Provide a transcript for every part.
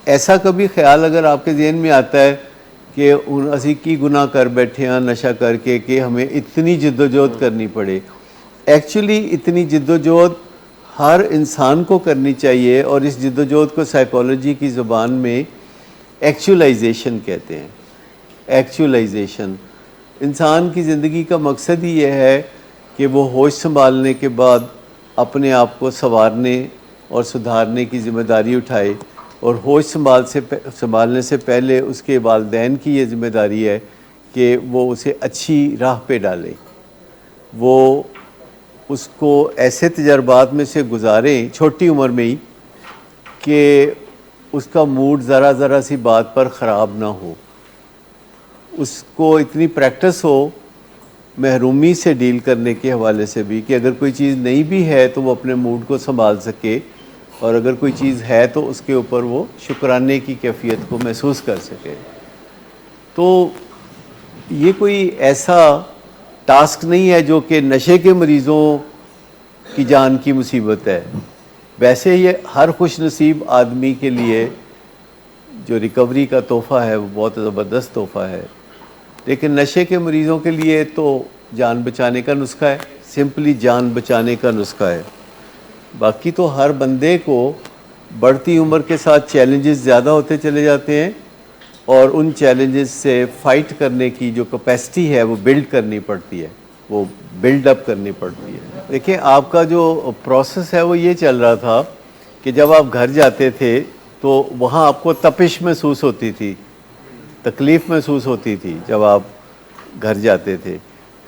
ایسا کبھی خیال اگر آپ کے ذہن میں آتا ہے کہ اسی کی گناہ کر بیٹھے ہیں نشہ کر کے کہ ہمیں اتنی جد و جہد کرنی پڑے، ایکچولی اتنی جد و جہد ہر انسان کو کرنی چاہیے، اور اس جد و جہد کو سائیکالوجی کی زبان میں ایکچولائزیشن کہتے ہیں۔ ایکچولائزیشن انسان کی زندگی کا مقصد ہی یہ ہے کہ وہ ہوش سنبھالنے کے بعد اپنے آپ کو سنوارنے اور سدھارنے کی ذمہ داری اٹھائے، اور ہوش سنبھالنے سے پہلے اس کے والدین کی یہ ذمہ داری ہے کہ وہ اسے اچھی راہ پہ ڈالیں، وہ اس کو ایسے تجربات میں سے گزاریں چھوٹی عمر میں ہی کہ اس کا موڈ ذرا سی بات پر خراب نہ ہو، اس کو اتنی پریکٹس ہو محرومی سے ڈیل کرنے کے حوالے سے بھی کہ اگر کوئی چیز نہیں بھی ہے تو وہ اپنے موڈ کو سنبھال سکے، اور اگر کوئی چیز ہے تو اس کے اوپر وہ شکرانے کی کیفیت کو محسوس کر سکے۔ تو یہ کوئی ایسا ٹاسک نہیں ہے جو کہ نشے کے مریضوں کی جان کی مصیبت ہے، ویسے یہ ہر خوش نصیب آدمی کے لیے جو ریکوری کا تحفہ ہے وہ بہت زبردست تحفہ ہے، لیکن نشے کے مریضوں کے لیے تو جان بچانے کا نسخہ ہے، سمپلی جان بچانے کا نسخہ ہے۔ باقی تو ہر بندے کو بڑھتی عمر کے ساتھ چیلنجز زیادہ ہوتے چلے جاتے ہیں، اور ان چیلنجز سے فائٹ کرنے کی جو کیپیسٹی ہے وہ بلڈ کرنی پڑتی ہے، وہ بلڈ اپ کرنی پڑتی ہے۔ دیکھیں آپ کا جو پروسیس ہے وہ یہ چل رہا تھا کہ جب آپ گھر جاتے تھے تو وہاں آپ کو تپش محسوس ہوتی تھی، تکلیف محسوس ہوتی تھی، جب آپ گھر جاتے تھے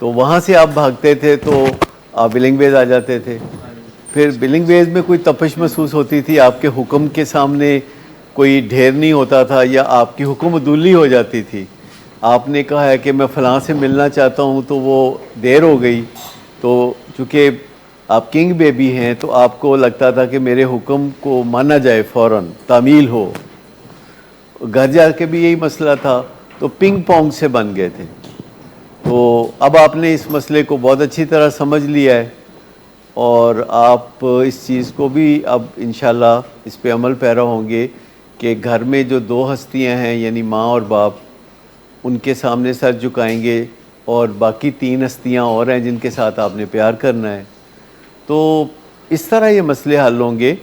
تو وہاں سے آپ بھاگتے تھے تو آپ بلنگ ویز آ جاتے تھے، پھر بلنگ ویز میں کوئی تپش محسوس ہوتی تھی، آپ کے حکم کے سامنے کوئی ڈھیر نہیں ہوتا تھا یا آپ کی حکم عدولی ہو جاتی تھی، آپ نے کہا ہے کہ میں فلاں سے ملنا چاہتا ہوں تو وہ دیر ہو گئی، تو چونکہ آپ کنگ بیبی ہیں تو آپ کو لگتا تھا کہ میرے حکم کو مانا جائے، فوراً تعمیل ہو۔ گھر جا کے بھی یہی مسئلہ تھا، تو پنگ پونگ سے بن گئے تھے۔ تو اب آپ نے اس مسئلے کو بہت اچھی طرح سمجھ لیا ہے، اور آپ اس چیز کو بھی اب انشاءاللہ اس پہ عمل پیرا ہوں گے کہ گھر میں جو دو ہستیاں ہیں یعنی ماں اور باپ، ان کے سامنے سر جھکائیں گے، اور باقی تین ہستیاں اور ہیں جن کے ساتھ آپ نے پیار کرنا ہے۔ تو اس طرح یہ مسئلے حل ہوں گے۔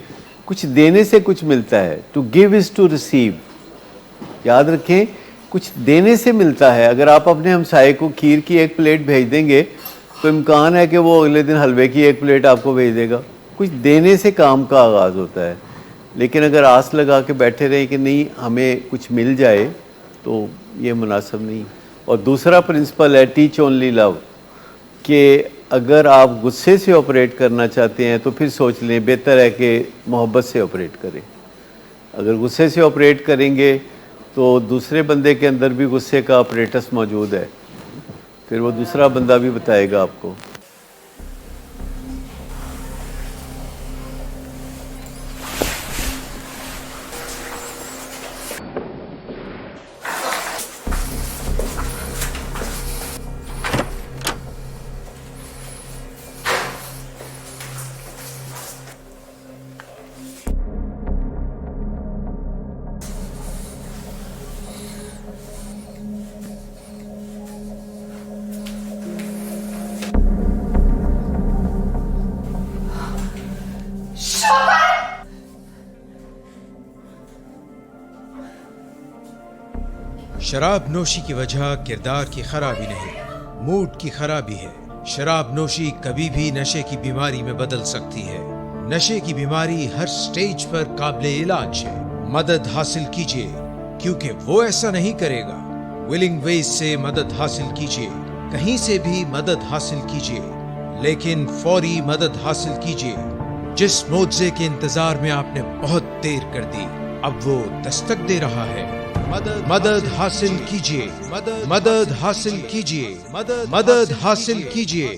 کچھ دینے سے کچھ ملتا ہے، to give is to receive, یاد رکھیں کچھ دینے سے ملتا ہے۔ اگر آپ اپنے ہمسائے کو کھیر کی ایک پلیٹ بھیج دیں گے تو امکان ہے کہ وہ اگلے دن حلوے کی ایک پلیٹ آپ کو بھیج دے گا۔ کچھ دینے سے کام کا آغاز ہوتا ہے، لیکن اگر آس لگا کے بیٹھے رہیں کہ نہیں ہمیں کچھ مل جائے تو یہ مناسب نہیں۔ اور دوسرا پرنسپل ہے ٹیچ اونلی لو، کہ اگر آپ غصے سے آپریٹ کرنا چاہتے ہیں تو پھر سوچ لیں بہتر ہے کہ محبت سے آپریٹ کریں۔ اگر غصے سے آپریٹ کریں گے تو دوسرے بندے کے اندر بھی غصے کا آپریٹس موجود ہے، پھر وہ دوسرا بندہ بھی بتائے گا آپ کو۔ شراب نوشی کی وجہ کردار کی خرابی نہیں، موڈ کی خرابی ہے۔ شراب نوشی کبھی بھی نشے کی بیماری میں بدل سکتی ہے۔ نشے کی بیماری ہر سٹیج پر قابل علاج ہے۔ مدد حاصل کیجیے، کیونکہ وہ ایسا نہیں کرے گا۔ ولنگ ویز سے مدد حاصل کیجیے، کہیں سے بھی مدد حاصل کیجیے، لیکن فوری مدد حاصل کیجیے۔ جس معجزے کے انتظار میں آپ نے بہت دیر کر دی، اب وہ دستک دے رہا ہے۔ مدد حاصل کیجیے، مدد حاصل کیجیے، مدد حاصل کیجیے۔